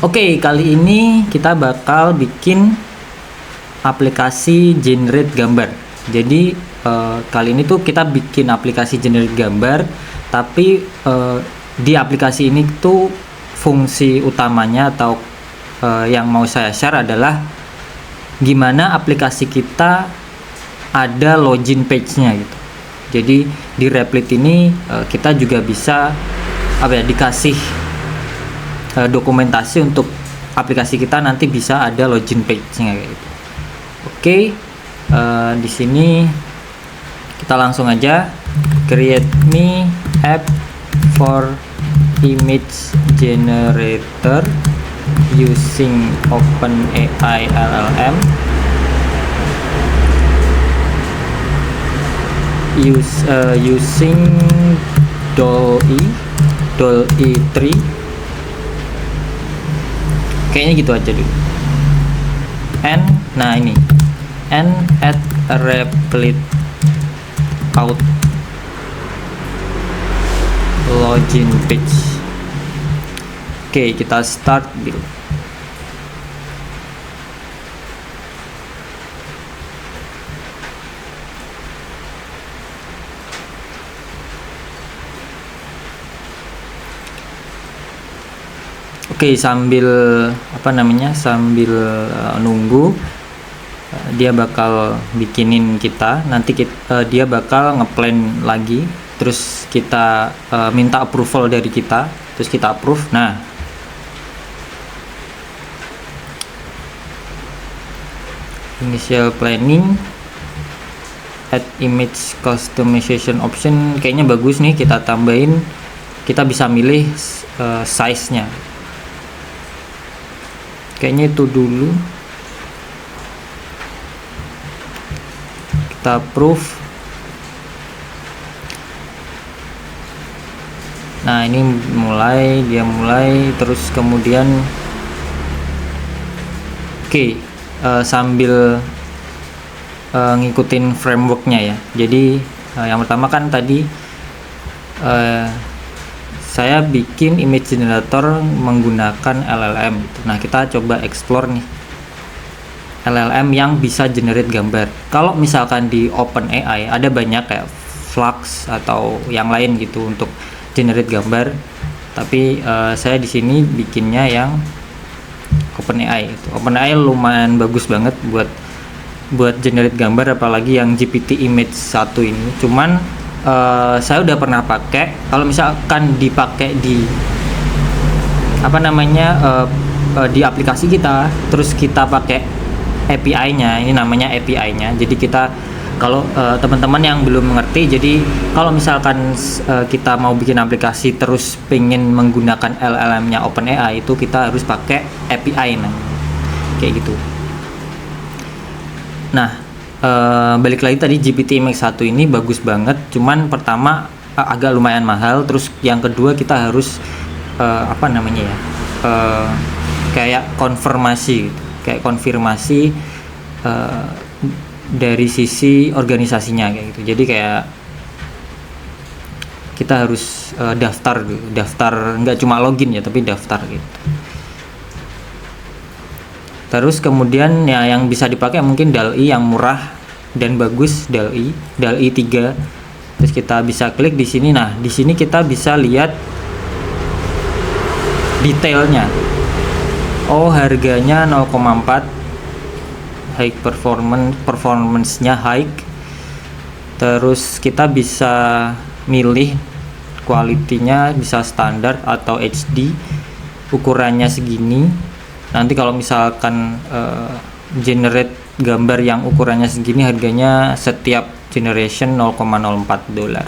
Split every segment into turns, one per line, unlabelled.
Oke, kali ini kita bakal bikin aplikasi generate gambar. Jadi kali ini tuh kita bikin aplikasi generate gambar, tapi di aplikasi ini tuh fungsi utamanya atau yang mau saya share adalah gimana aplikasi kita ada login page-nya gitu. Jadi di Replit ini kita juga bisa dikasih dokumentasi untuk aplikasi kita nanti bisa ada login page-nya kayak gitu. Oke, di sini kita langsung aja create me app for image generator using OpenAI LLM. Using DALL-E 3. Kayaknya gitu aja dulu. Nah ini add a Replit out login page. Oke, kita start dulu. Oke, sambil nunggu dia bakal bikinin kita, nanti dia bakal ngeplan lagi, terus kita minta approval dari kita, terus kita approve. Nah, initial planning, add image customization option, kayaknya bagus nih, kita tambahin, kita bisa milih size-nya. Kayaknya itu dulu. Kita approve. Nah, ini dia mulai terus kemudian sambil ngikutin frameworknya ya. Jadi yang pertama kan tadi saya bikin image generator menggunakan LLM. Nah, kita coba explore nih LLM yang bisa generate gambar. Kalau misalkan di OpenAI ada banyak kayak Flux atau yang lain gitu untuk generate gambar. Tapi saya di sini bikinnya yang OpenAI. OpenAI lumayan bagus banget buat generate gambar, apalagi yang GPT Image 1 ini. Cuman saya udah pernah pakai. Kalau misalkan dipakai di di aplikasi kita, terus kita pakai API-nya, ini namanya API-nya. Jadi kita kalau teman-teman yang belum mengerti, jadi kalau misalkan kita mau bikin aplikasi terus pengen menggunakan LLM-nya OpenAI, itu kita harus pakai API, kayak gitu. Nah, balik lagi tadi GPT Max 1 ini bagus banget, cuman pertama agak lumayan mahal, terus yang kedua kita harus kayak konfirmasi dari sisi organisasinya kayak gitu. Jadi kayak kita harus daftar nggak cuma login ya, tapi daftar gitu. Terus kemudian ya yang bisa dipakai mungkin DALL-E yang murah dan bagus, DALL-E 3. Terus kita bisa klik di sini. Nah, di sini kita bisa lihat detailnya. Oh, harganya 0,4, high performance-nya high. Terus kita bisa milih quality-nya, bisa standar atau HD. Ukurannya segini. Nanti kalau misalkan generate gambar yang ukurannya segini, harganya setiap generation $0,04.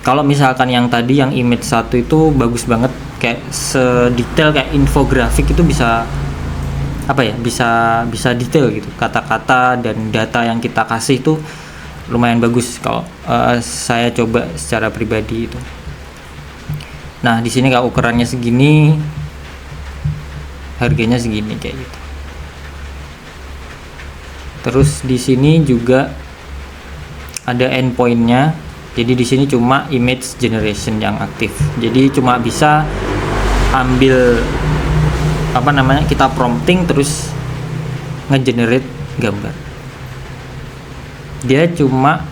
Kalau misalkan yang tadi yang image 1 itu bagus banget, kayak sedetail kayak infografik, itu bisa bisa detail gitu, kata-kata dan data yang kita kasih itu lumayan bagus kalau saya coba secara pribadi itu. Nah, di sini kalau ukurannya segini, harganya segini kayak gitu. Terus di sini juga ada endpointnya. Jadi di sini cuma image generation yang aktif. Jadi cuma bisa ambil apa namanya, kita prompting terus ngegenerate gambar. Dia cuma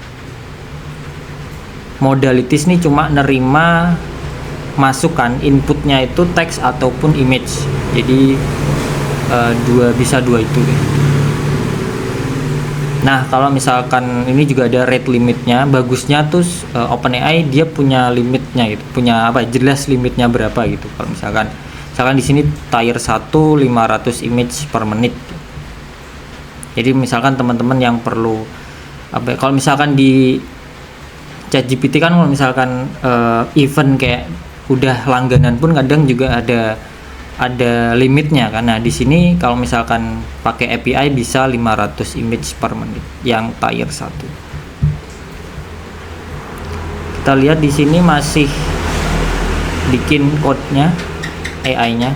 modalities nih, cuma nerima masukan inputnya itu teks ataupun image. Jadi bisa dua itu deh. Nah, kalau misalkan ini juga ada rate limitnya. Bagusnya tuh OpenAI dia punya limitnya gitu, punya apa, jelas limitnya berapa gitu. Kalau misalkan di sini tier 1 500 image per menit. Jadi misalkan teman-teman yang perlu apa, kalau misalkan di ChatGPT kan kalau misalkan event kayak udah langganan pun kadang juga ada limitnya kan. Nah, di sini kalau misalkan pakai API bisa 500 image per menit yang tier 1. Kita lihat di sini masih bikin code-nya AI-nya.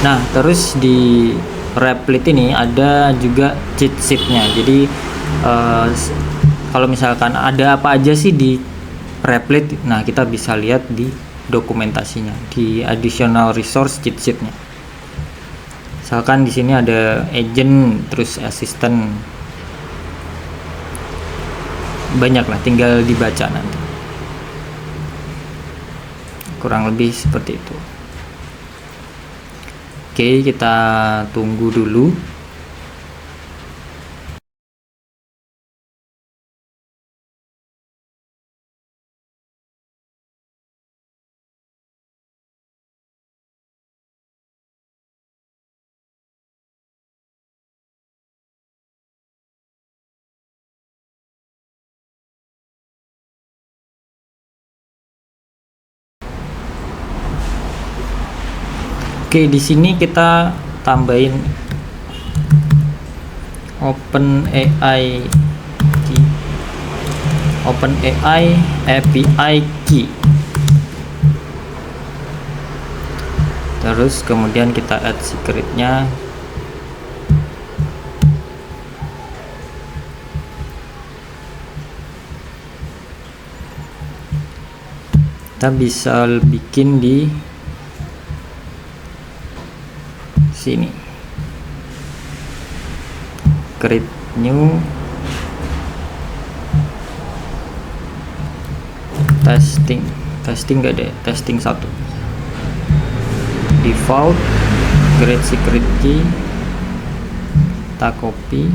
Nah, terus di Replit ini ada juga cheat sheet-nya. Jadi kalau misalkan ada apa aja sih di Replit, nah kita bisa lihat di dokumentasinya, di additional resource cheat sheet-nya. Misalkan di sini ada agent, terus assistant, banyak lah, tinggal dibaca nanti. Kurang lebih seperti itu. Oke, kita tunggu dulu. Oke, di sini kita tambahin OpenAI API key. Terus kemudian kita add secret-nya. Kita bisa bikin di sini, create new, testing gak ada, testing 1, default, create secret key, kita copy,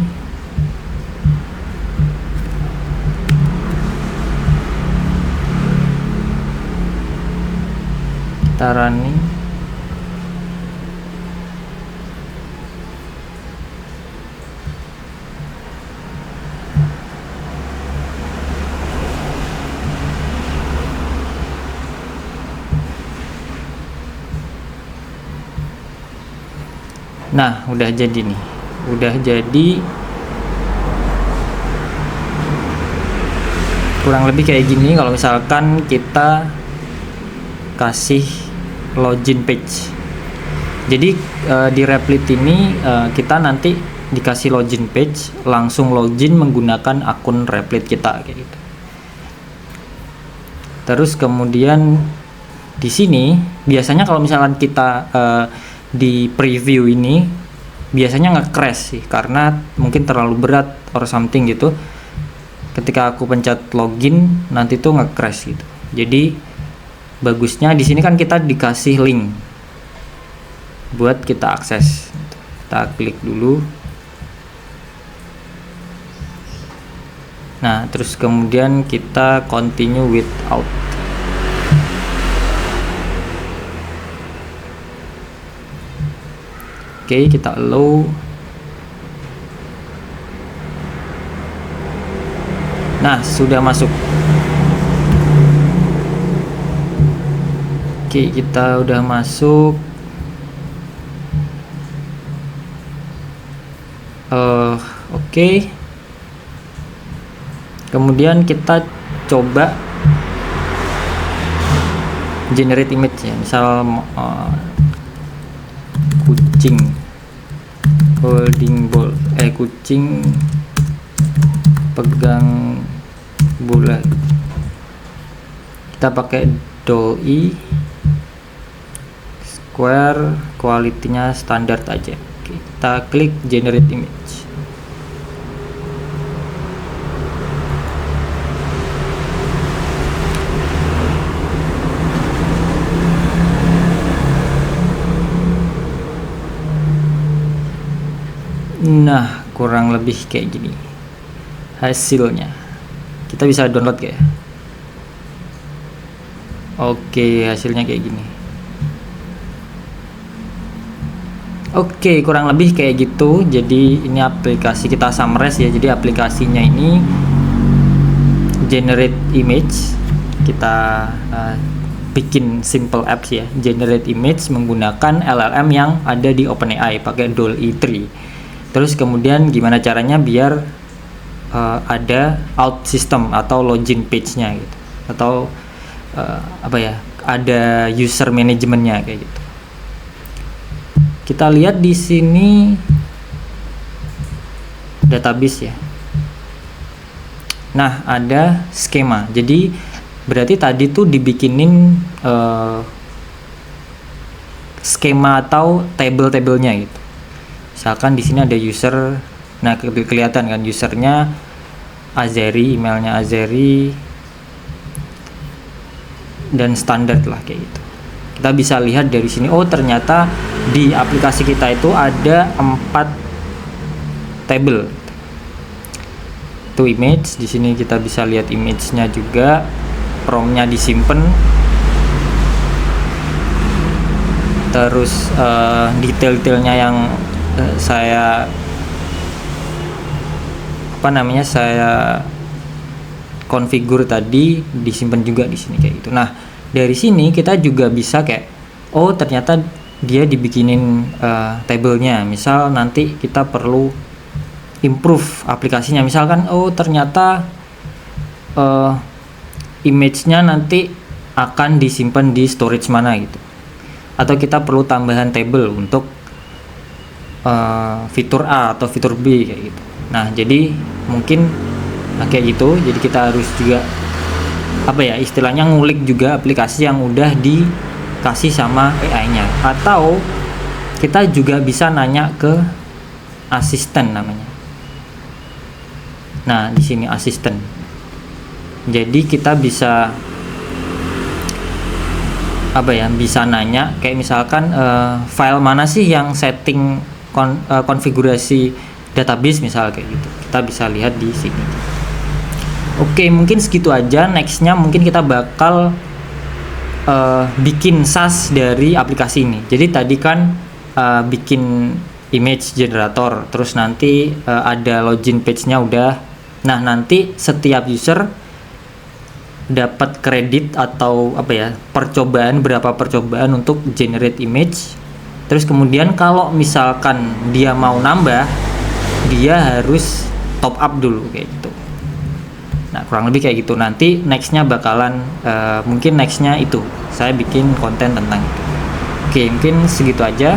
kita running. Nah, udah jadi nih, udah jadi kurang lebih kayak gini. Kalau misalkan kita kasih login page, jadi di Replit ini kita nanti dikasih login page, langsung login menggunakan akun Replit kita kayak gitu. Terus kemudian di sini biasanya kalau misalkan kita di preview ini biasanya nge-crash sih, karena mungkin terlalu berat or something gitu. Ketika aku pencet login nanti tuh nge-crash gitu. Jadi bagusnya di sini kan kita dikasih link buat kita akses. Kita klik dulu. Nah, terus kemudian kita continue without. Oke, kita allow. Nah, sudah masuk. Oke, kita udah masuk. Oke. Kemudian kita coba generate image ya, misal kucing. holding ball, kucing pegang bola. Kita pakai DALL-E, square, quality-nya standar aja. Oke, kita klik generate image. Nah, kurang lebih kayak gini hasilnya. Kita bisa download kayak. Oke, hasilnya kayak gini. Oke, kurang lebih kayak gitu. Jadi ini aplikasi, kita summarize ya. Jadi aplikasinya ini generate image. Kita bikin simple apps ya. Generate image menggunakan LLM yang ada di OpenAI pakai DALL-E 3. Terus kemudian gimana caranya biar ada out system atau login page-nya gitu, atau ada user manajemennya kayak gitu. Kita lihat di sini database ya. Nah, ada skema. Jadi berarti tadi tuh dibikinin skema atau table-tablenya gitu. Misalkan di sini ada user, nah kelihatan kan usernya Azeri, emailnya Azeri, dan standar lah kayak gitu. Kita bisa lihat dari sini, oh ternyata di aplikasi kita itu ada 4 table. Itu image, di sini kita bisa lihat image-nya juga, prompt-nya disimpan. Terus detail-detailnya yang saya configure tadi disimpan juga di sini kayak gitu. Nah, dari sini kita juga bisa kayak, oh ternyata dia dibikinin tabelnya. Misal nanti kita perlu improve aplikasinya. Misalkan, oh ternyata image-nya nanti akan disimpan di storage mana gitu. Atau kita perlu tambahan table untuk fitur A atau fitur B kayak gitu. Nah, jadi mungkin kayak gitu. Jadi kita harus juga istilahnya ngulik juga aplikasi yang udah dikasih sama AI-nya. Atau kita juga bisa nanya ke asisten namanya. Nah, di sini asisten. Jadi kita bisa bisa nanya kayak misalkan file mana sih yang setting konfigurasi database misal kayak gitu. Kita bisa lihat di sini. Oke, mungkin segitu aja. Nextnya mungkin kita bakal bikin SaaS dari aplikasi ini. Jadi tadi kan bikin image generator, terus nanti ada login page-nya udah. Nah, nanti setiap user dapat kredit atau berapa percobaan untuk generate image. Terus kemudian kalau misalkan dia mau nambah, dia harus top up dulu kayak gitu. Nah, kurang lebih kayak gitu. Nanti nextnya bakalan mungkin nextnya itu saya bikin konten tentang itu. Oke, mungkin segitu aja.